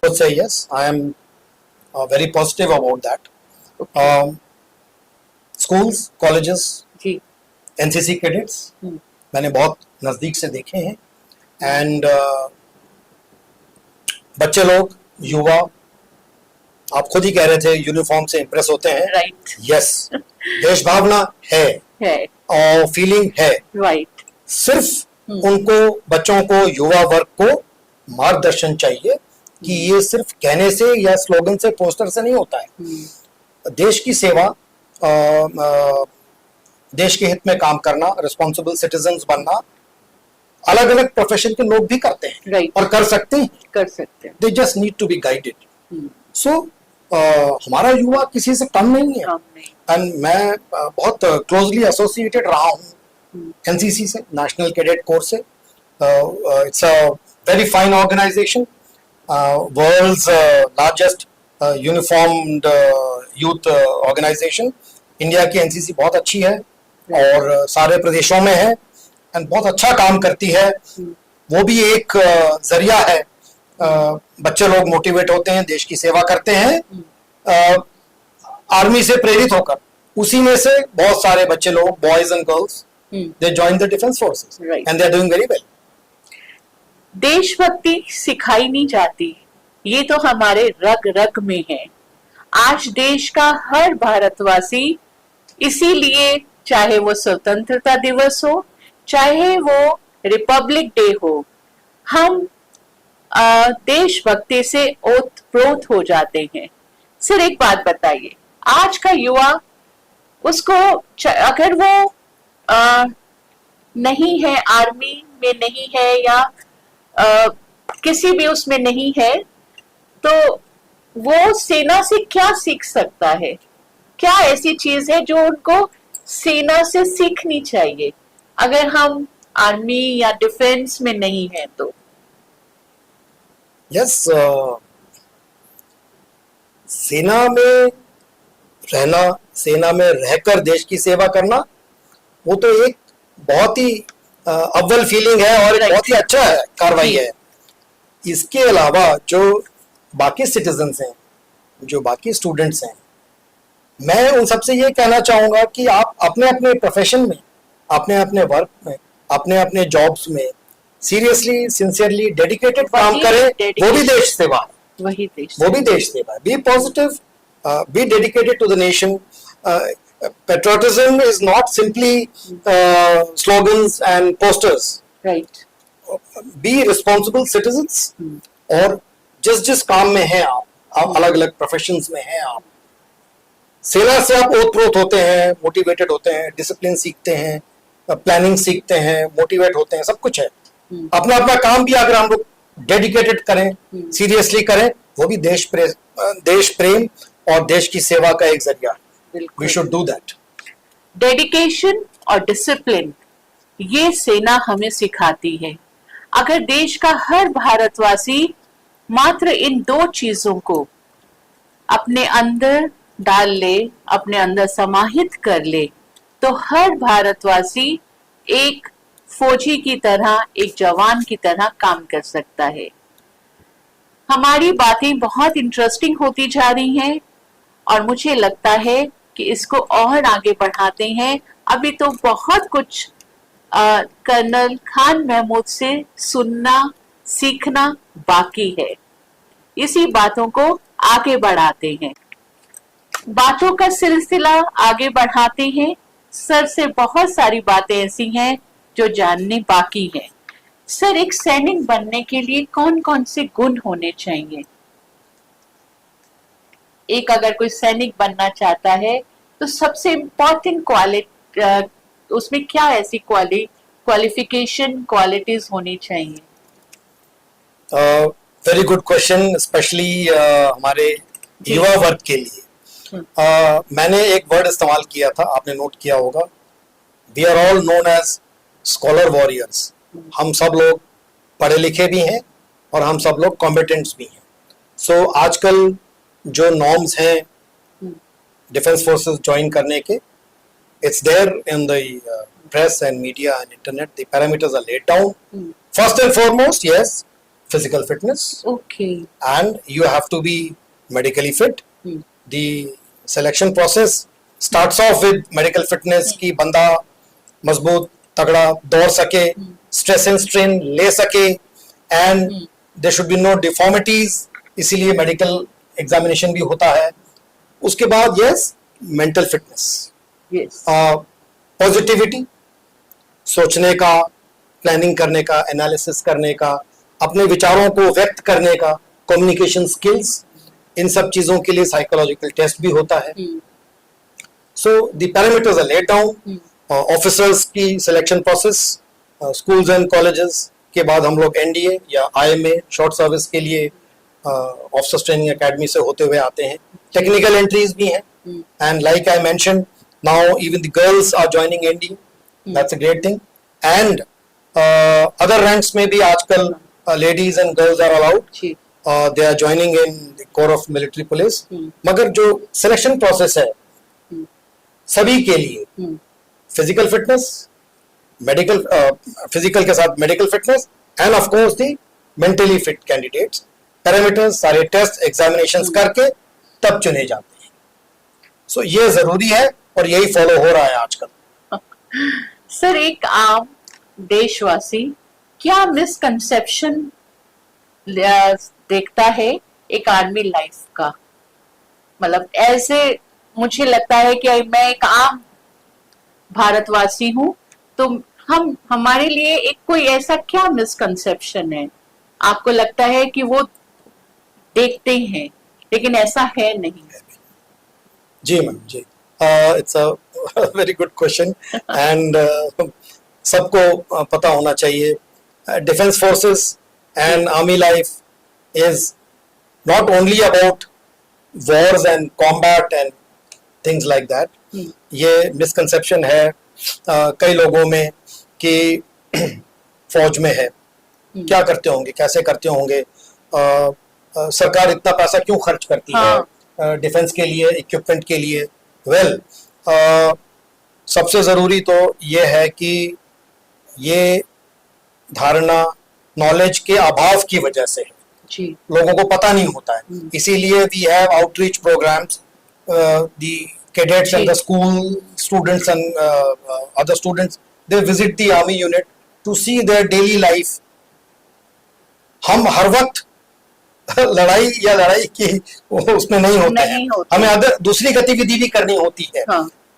say yes, I am very positive about that. Schools, colleges, ji. NCC cadets मैंने बहुत नजदीक से देखे हैं. एंड बच्चे लोग, युवा, आप खुद ही कह रहे थे यूनिफॉर्म से इम्प्रेस होते हैं. राइट. यस, देश भावना है और फीलिंग है. राइट. सिर्फ उनको, बच्चों को, युवा वर्ग को मार्गदर्शन चाहिए कि ये सिर्फ कहने से या स्लोगन से, पोस्टर से नहीं होता है. देश की सेवा, देश के हित में काम करना, रिस्पॉन्सिबल सिटीजन्स बनना, अलग अलग प्रोफेशन के लोग भी करते हैं. right. और कर सकते हैं. They just need to be guided. So हमारा युवा किसी से कम नहीं है. एंड मैं बहुत क्लोजली एसोसिएटेड रहा हूँ एनसीसी से, नेशनल कैडेट कोर से. It's a very fine organisation. World's largest uniformed youth organisation. India की एनसीसी बहुत अच्छी है और सारे प्रदेशों में है एंड बहुत अच्छा काम करती है। वो भी एक जरिया है, बच्चे लोग मोटिवेट होते हैं, देश की सेवा करते हैं आर्मी से प्रेरित होकर। उसी में से बहुत सारे बच्चे लोग, boys and girls, they join the defence forces and they are doing very well. देशभक्ति सिखाई नहीं जाती, ये तो हमारे रग रग में है। आज देश का हर भारतवासी, इसीलिए चाहे वो स्वतंत्रता दिवस हो, चाहे वो रिपब्लिक डे हो, हम देशभक्ति से ओतप्रोत हो जाते हैं। सिर्फ एक बात बताइए, आज का युवा, उसको अगर वो नहीं है, आर्मी में नहीं है या किसी भी उसमें नहीं है, तो वो सेना से क्या सीख सकता है? क्या ऐसी चीज है जो उनको सेना से सीखनी चाहिए अगर हम आर्मी या डिफेंस में नहीं है तो? यस, सेना में रहना, सेना में रहकर देश की सेवा करना, वो तो एक बहुत ही अव्वल फीलिंग है और एक बहुत ही अच्छा है, कार्रवाई है। इसके अलावा जो बाकी सिटीजन्स हैं, जो बाकी स्टूडेंट्स हैं, मैं उन सबसे ये कहना चाहूंगा कि आप अपने अपने प्रोफेशन में, अपने अपने वर्क में, अपने अपने जॉब्स में सीरियसली, सिंसियरली, डेडिकेटेड काम करें। वो भी देश सेवा है, वो भी देश सेवा है। Be positive, be dedicated to the nation. Patriotism is not simply slogans and posters. Right. Be responsible citizens. और जिस काम में हैं आप अलग अलग प्रोफेशंस में हैं आप, सेना से आप ओतप्रोत होते हैं, मोटिवेटेड होते हैं, डिसिप्लिन सीखते हैं, प्लानिंग सीखते हैं, मोटिवेट होते हैं, सब कुछ है। अपना अपना काम भी अगर हम लोग डेडिकेटेड करें, सीरियसली करें, वो भी देश प्रेम और देश की सेवा का एक जरिया है। We should do that. Dedication और डिसिप्लिन, ये सेना हमें सिखाती है। अगर देश का हर भारतवासी मात्र इन दो चीजों को अपने अंदर डाल ले, अपने अंदर समाहित कर ले, तो हर भारतवासी एक फौजी की तरह, एक जवान की तरह काम कर सकता है। हमारी बातें बहुत इंटरेस्टिंग होती जा रही हैं और मुझे लगता है कि इसको और आगे बढ़ाते हैं। अभी तो बहुत कुछ कर्नल खान महमूद से सुनना, सीखना बाकी है। इसी बातों को आगे बढ़ाते हैं, बातों का सिलसिला आगे बढ़ाते हैं। सर से बहुत सारी बातें ऐसी हैं जो जानने बाकी हैं। सर, एक सैनिक बनने के लिए कौन कौन से गुण होने चाहिए? एक अगर कोई सैनिक बनना चाहता है तो सबसे इम्पोर्टेंट क्वालिटी, उसमें क्या ऐसी क्वालिफिकेशन, क्वालिटीज होनी चाहिए? वेरी गुड क्वेश्चन, स्पेशली हमारे युवा वर्ग के लिए। मैंने एक वर्ड इस्तेमाल किया था, आपने नोट किया होगा, we are all known as scholar warriors. हम सब लोग पढ़े लिखे भी हैं और हम सब लोग कॉम्पिटेंट्स भी हैं। सो आजकल जो नॉर्म्स हैं डिफेंस फोर्सेस ज्वाइन करने के, it's there in the press and media and internet, the parameters are laid down. First and foremost, yes, physical fitness. Okay. And you have to be medically fit. The selection process starts off with medical fitness कि बंदा मजबूत, तगड़ा दौड़ सके, stress and strain ले सके, and there should be no deformities, इसीलिए medical examination भी होता है। उसके बाद yes, mental fitness. Yes. Positivity, सोचने का, प्लानिंग करने का, एनालिसिस करने का, अपने विचारों को व्यक्त करने का, कम्युनिकेशन स्किल्स, इन सब चीजों के लिए साइकोलॉजिकल टेस्ट भी होता है। So the parameters are laid down. Officers की selection process, schools and colleges के बाद हम लोग एनडीए या आईएमए शॉर्ट सर्विस के लिए ऑफिसर्स ट्रेनिंग एकेडमी से होते हुए आते हैं। टेक्निकल एंट्रीज भी हैं, and like I mention, now even the girls are joining NDA, that's a great thing. And other ranks में भी आजकल ladies and girls are allowed, they are joining in corps of military police, मगर जो selection process है सभी के लिए physical fitness, medical physical के साथ medical fitness end of course the mentally fit candidates, parameters सारे टेस्ट एग्जामिनेशंस करके तब चुने जाते हैं. सो ये जरूरी है और यही फॉलो हो रहा है आजकल. सर, एक आम देशवासी क्या मिसकंसेप्शन देखता है एक आर्मी लाइफ का? मतलब ऐसे मुझे लगता है कि मैं एक आम भारतवासी हूँ, तो हमारे लिए एक कोई ऐसा क्या मिसकंसेप्शन है आपको लगता है कि वो देखते हैं लेकिन ऐसा है नहीं? जी मैम, जी, it's a very good question and सबको पता होना चाहिए. Defence forces and army life is not only about wars and combat and things like that. ये मिसकंसेप्शन है कई लोगों में कि फौज में है क्या करते होंगे, कैसे करते होंगे, सरकार इतना पैसा क्यों खर्च करती है डिफेंस के लिए, इक्विपमेंट के लिए. वेल, सबसे जरूरी तो ये है कि ये धारणा नॉलेज के अभाव की वजह से है. जी. लोगों को पता नहीं होता है, इसीलिए we have outreach programmes, the cadets and the school students and other students, they visit the army unit to see their daily life. हम हर वक्त लड़ाई की उसमें नहीं होते हैं, हमें अदर दूसरी गतिविधि भी करनी होती है.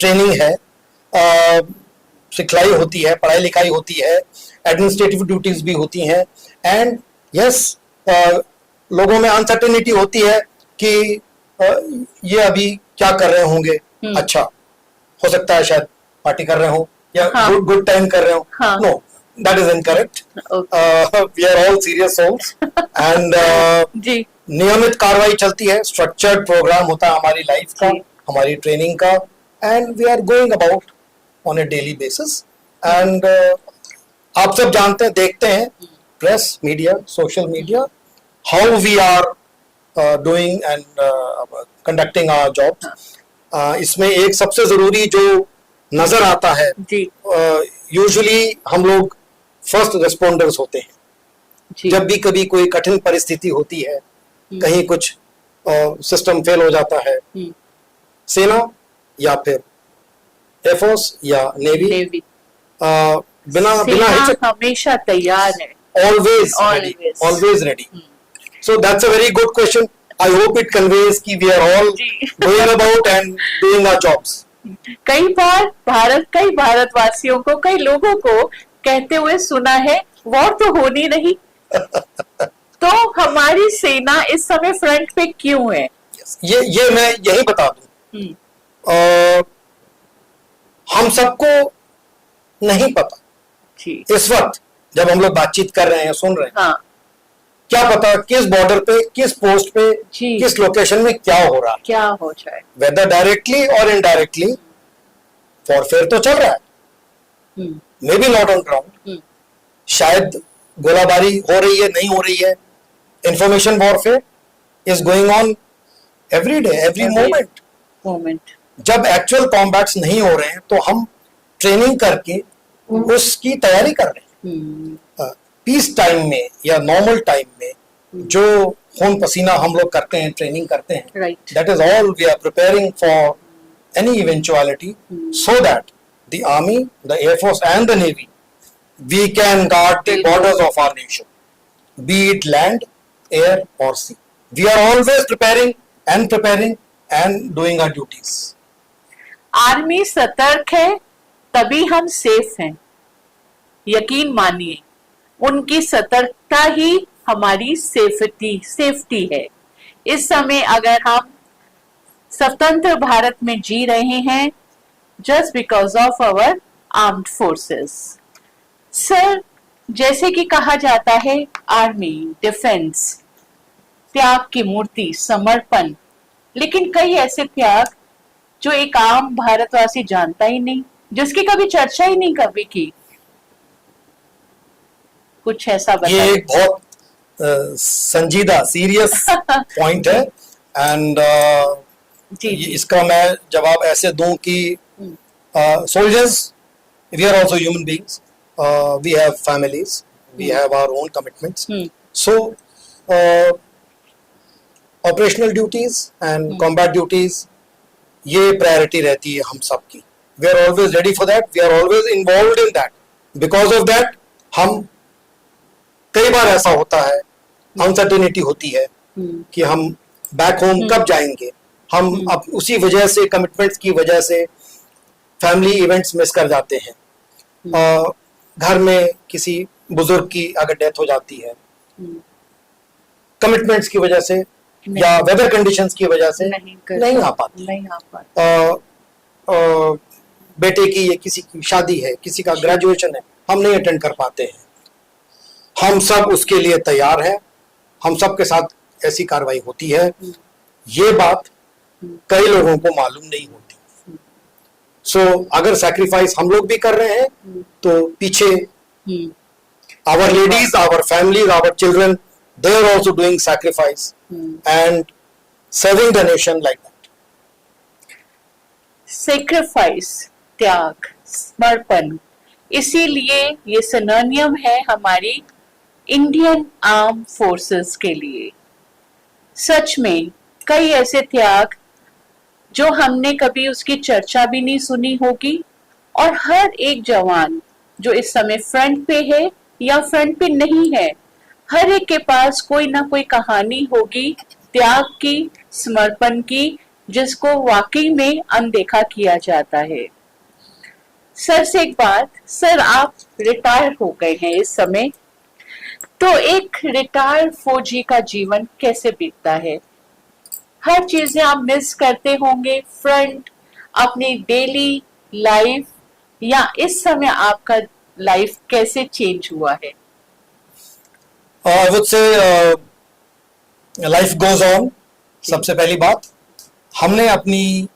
ट्रेनिंग है, सिखलाई होती है, पढ़ाई लिखाई होती है, एडमिनिस्ट्रेटिव ड्यूटीज भी होती हैं. एंड यस, लोगों में अनसर्टेनिटी होती है कि ये अभी क्या कर रहे होंगे. अच्छा, हो सकता है शायद पार्टी कर रहे हो या गुड टाइम कर रहे हो. No, that is incorrect. We are all serious souls and नियमित कार्रवाई चलती है, स्ट्रक्चर्ड प्रोग्राम होता है हमारी लाइफ का, हमारी ट्रेनिंग का, and we are going about on a daily basis. And आप सब जानते हैं, देखते हैं, press, media, social media, how we are doing and conducting our jobs. इसमें एक सबसे जरूरी जो नजर आता है, यूजुअली हम लोग फर्स्ट रिस्पोंडर्स होते हैं. जब भी कभी कोई कठिन परिस्थिति होती है, कहीं कुछ सिस्टम फेल हो जाता है, सेना या फिर एयरफोर्स या नेवी बिना हिचक हमेशा तैयार है, always ready. So that's a very good question. I hope it conveys कि we are all going about and doing our jobs. कई बार कई भारतवासियों को, कई लोगों को कहते हुए सुना है वॉर तो होनी नहीं. तो हमारी सेना इस समय फ्रंट पे क्यों है? ये मैं यही बता दूं. हम सबको नहीं पता इस वक्त जब हम लोग बातचीत कर रहे हैं, सुन रहे हैं. क्या पता किस बॉर्डर पे, किस पोस्ट पे, किस लोकेशन में क्या हो रहा है, क्या हो जाए, वेदर डायरेक्टली और इनडायरेक्टली वॉरफेयर तो चल रहा है. May be not on ground, शायद गोलाबारी हो रही है, नहीं हो रही है. Information warfare is going on every day, every moment. जब एक्चुअल कॉम्बैट्स नहीं हो रहे हैं तो हम ट्रेनिंग करके उसकी तैयारी कर रहे हैं. पीस टाइम में या नॉर्मल टाइम में जो खून पसीना हम लोग करते हैं, ट्रेनिंग करते हैं, that is all we are preparing for any eventuality, so that the army, the air force and the navy, we can guard the borders of our nation, be it land, air और sea. We are always preparing and doing our duties. Army सतर्क है तभी हम safe हैं. यकीन मानिए, उनकी सतर्कता ही हमारी सेफ्टी है. इस समय अगर हम स्वतंत्र भारत में जी रहे हैं, just because of our armed forces. Sir, जैसे कि कहा जाता है आर्मी, डिफेंस, त्याग की मूर्ति, समर्पण, लेकिन कई ऐसे त्याग जो एक आम भारतवासी जानता ही नहीं, जिसकी कभी चर्चा ही नहीं कभी की. कुछ ऐसा बताइए. ये एक बहुत संजीदा सीरियस पॉइंट है एंड जी जी इसका मैं जवाब ऐसे दूं कि soldiers, we are also human beings. We have families, we have our own commitments. So, operational duties and combat duties, ये priority रहती है हम सब की. We are always ready for that. We are always involved in that. Because of that, हम कई बार ऐसा होता है, uncertainty होती है कि हम back home कब जाएंगे. हम अब उसी वजह से commitments की वजह से फैमिली इवेंट्स मिस कर जाते हैं. घर में किसी बुजुर्ग की अगर डेथ हो जाती है कमिटमेंट्स की वजह से या वेदर कंडीशंस की वजह से नहीं आ पाती. बेटे की या किसी की शादी है, किसी का ग्रेजुएशन है, हम नहीं अटेंड कर पाते हैं. हम सब उसके लिए तैयार हैं. हम सब के साथ ऐसी कार्रवाई होती है. ये बात कई लोगों को मालूम नहीं होती. सो अगर सैक्रिफाइस हम लोग भी कर रहे हैं तो पीछे our ladies, our families, our children, they are also doing sacrifice and serving the nation like that. Sacrifice, त्याग, समर्पण, इसीलिए ये सिनोनियम है हमारी इंडियन आर्म फोर्सेस के लिए. सच में कई ऐसे त्याग जो हमने कभी उसकी चर्चा भी नहीं सुनी होगी और हर एक जवान जो इस समय फ्रंट पे है या फ्रंट पे नहीं है, हर एक के पास कोई ना कोई कहानी होगी त्याग की, समर्पण की, जिसको वाकई में अनदेखा किया जाता है. सर से एक बात, सर आप रिटायर हो गए हैं इस समय, तो एक रिटायर्ड फौजी का जीवन कैसे बीतता है? हर चीजें आप मिस करते होंगे, फ्रंट, अपनी डेली लाइफ, या इस समय आपका लाइफ कैसे चेंज हुआ है? I would say life goes on. सबसे पहली बात, हमने अपनी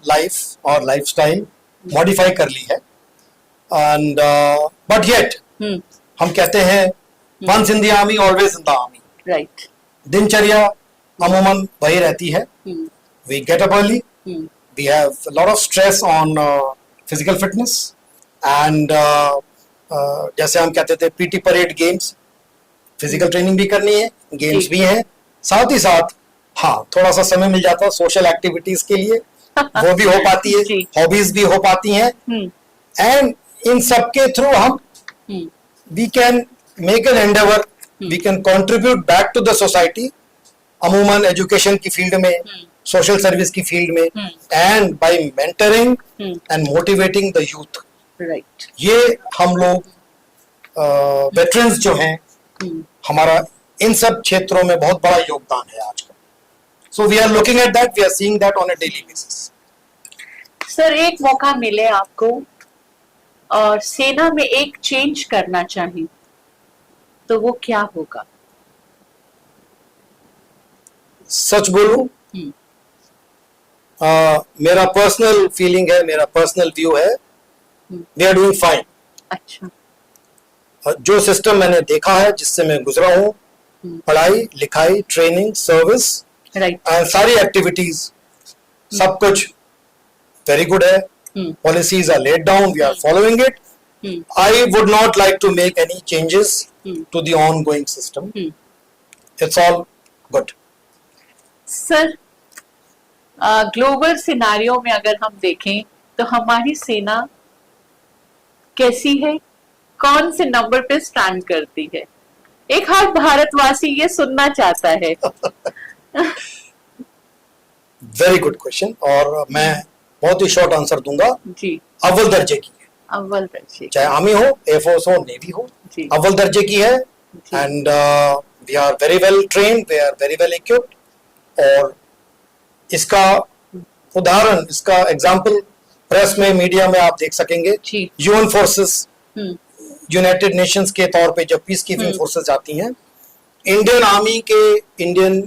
लाइफ और लाइफस्टाइल मॉडिफाई कर ली है एंड बट येट हम कहते हैं once in the army always in the army. Right. दिनचर्या अमूमन वही रहती है. We get up early. We have a lot of stress on physical fitness and जैसे हम कहते थे PT parade games, physical training भी करनी है, गेम्स भी हैं, साथ ही साथ हाँ थोड़ा सा समय मिल जाता है सोशल एक्टिविटीज के लिए, वो भी हो पाती है, हॉबीज भी हो पाती हैं एंड इन सब के थ्रू हम we can make an endeavor, we can contribute back to the society. अमूमन एजुकेशन की फील्ड में, सोशल सर्विस की फील्ड में and by mentoring and motivating the youth. Right. ये हम लोग वेटरन्स जो हैं हमारा इन सब क्षेत्रों में बहुत बड़ा योगदान है आज का. So we are looking at that, we are seeing that on a daily basis. Sir एक मौका मिले आपको और सेना में एक चेंज करना चाहें तो वो क्या होगा? सच बोलूं, मेरा पर्सनल फीलिंग है, मेरा पर्सनल व्यू है, वी आर डूइंग फाइन. अच्छा. जो सिस्टम मैंने देखा है, जिससे मैं गुजरा हूं, पढ़ाई लिखाई, ट्रेनिंग, सर्विस एंड सारी एक्टिविटीज, सब कुछ वेरी गुड है. Policies are laid down, we are following it. I would not like to make any changes to the ongoing system. It's all good. Sir global scenario में अगर हम देखें तो हमारी सेना कैसी है, कौन से नंबर पे स्टैंड करती है? एक हर भारतवासी ये सुनना चाहता है. वेरी गुड क्वेश्चन और मैं बहुत ही शॉर्ट आंसर दूंगा जी. अव्वल दर्जे की है. अव्वल दर्जे, चाहे आर्मी हो, एयरफोर्स हो, नेवी हो, अव्वल दर्जे की है and we are very well trained, we are very well equipped. और इसका उदाहरण, इसका एग्जाम्पल प्रेस में, मीडिया में आप देख सकेंगे. यूएन फोर्सेस, यूनाइटेड नेशंस के तौर पे जब पीस कीपिंग फोर्सेस जाती हैं, इंडियन आर्मी के, इंडियन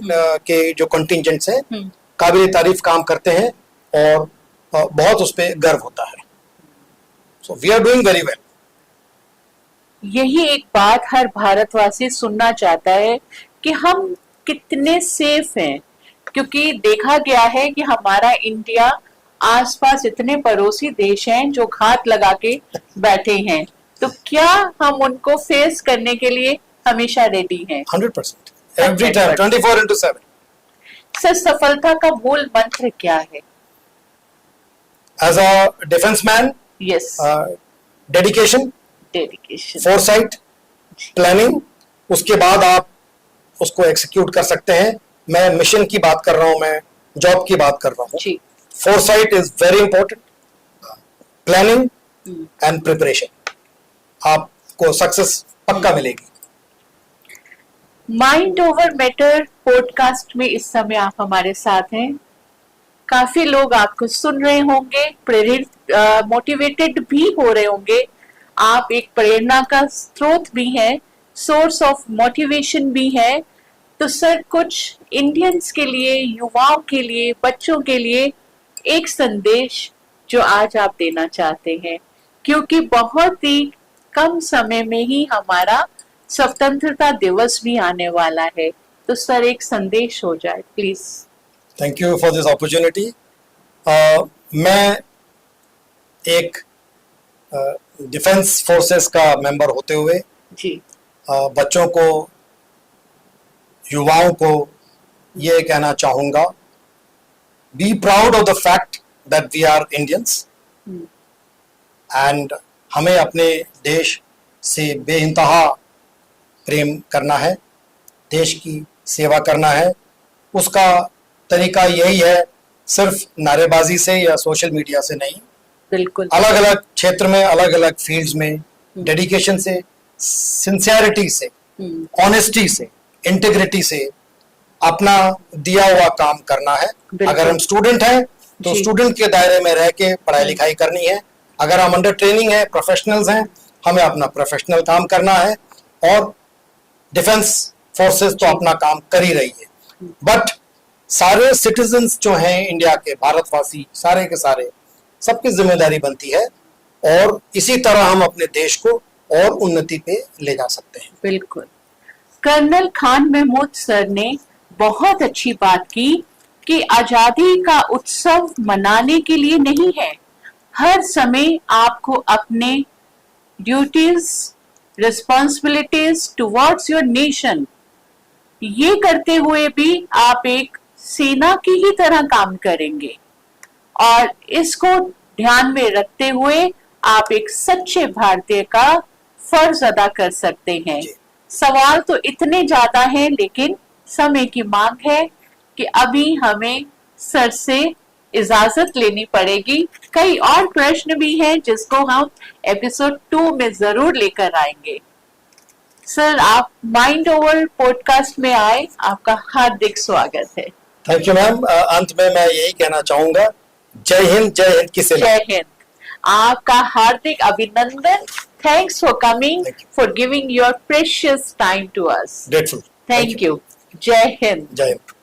के जो कंटिजेंट्स हैं काबिल तारीफ काम करते हैं और बहुत उस पर गर्व होता है. So we are doing very well. यही एक बात हर भारतवासी सुनना चाहता है कि हम कितने सेफ हैं, क्योंकि देखा गया है कि हमारा इंडिया आसपास इतने पड़ोसी देश हैं जो घात लगा के बैठे हैं, तो क्या हम उनको फेस करने के लिए हमेशा रेडी हैं? 100%, every time, 24/7. सर, सफलता का मूल मंत्र क्या है? As a defense man, yes, dedication, dedication. foresight, planning, उसके बाद आप उसको execute कर सकते हैं। मैं मिशन की बात कर रहा हूं, मैं जॉब की बात कर रहा हूं। जी। Foresight is very important. Planning and preparation, आपको सक्सेस पक्का मिलेगी। माइंड ओवर मैटर पॉडकास्ट में इस समय आप हमारे साथ हैं। काफी लोग आपको सुन रहे होंगे, प्रेरित, मोटिवेटेड भी हो रहे होंगे। आप एक प्रेरणा का स्रोत भी हैं, सोर्स ऑफ मोटिवेशन भी है। तो सर, कुछ इंडियंस के लिए, युवाओं के लिए, बच्चों के लिए एक संदेश जो आज आप देना चाहते हैं, क्योंकि बहुत ही कम समय में ही हमारा स्वतंत्रता दिवस भी आने वाला है। तो सर, एक संदेश हो जाए please. Thank you for this opportunity. मैं एक डिफेंस फोर्सेस का मेंबर होते हुए जी, बच्चों को, युवाओं को ये कहना चाहूँगा, be proud of the fact that we are Indians, and हमें अपने देश से बेइंतहा प्रेम करना है, देश की सेवा करना है। उसका तरीका यही है, सिर्फ नारेबाजी से या सोशल मीडिया से नहीं, बिल्कुल। अलग अलग क्षेत्र में, अलग अलग फील्ड्स में डेडिकेशन से, सिंसियरिटी से, ऑनेस्टी से, इंटीग्रिटी से अपना दिया हुआ काम करना है। अगर हम स्टूडेंट हैं तो स्टूडेंट के दायरे में रह के पढ़ाई लिखाई करनी है। अगर हम अंडर ट्रेनिंग है, प्रोफेशनल्स हैं, हमें अपना प्रोफेशनल काम करना है। और डिफेंस फोर्सेस तो अपना काम कर ही रही है, बट सारे सिटीजन्स जो हैं इंडिया के, भारतवासी सारे के सारे, सबकी जिम्मेदारी बनती है, और इसी तरह हम अपने देश को और उन्नति पे ले जा सकते हैं। बिल्कुल। कर्नल खान महमूद सर ने बहुत अच्छी बात की कि आजादी का उत्सव मनाने के लिए नहीं है, हर समय आपको अपने duties, responsibilities towards your nation, ये करते हुए भी आप एक सेना की ही तरह काम करेंगे, और इसको ध्यान में रखते हुए आप एक सच्चे भारतीय का फर्ज अदा कर सकते हैं। सवाल तो इतने ज्यादा हैं, लेकिन समय की मांग है कि अभी हमें सर से इजाजत लेनी पड़ेगी। कई और प्रश्न भी हैं जिसको हम एपिसोड 2 में जरूर लेकर आएंगे। सर, आप माइंड ओवर पॉडकास्ट में आए, आपका हार्दिक स्वागत है। Thank you ma'am. अंत में मैं यही कहना चाहूंगा, जय हिंद, जय हिंद की सेना। जय हिंद। आपका हार्दिक अभिनंदन। Thanks for coming, for giving your precious time to us. Grateful. Thank you. जय हिंद। जय हिंद।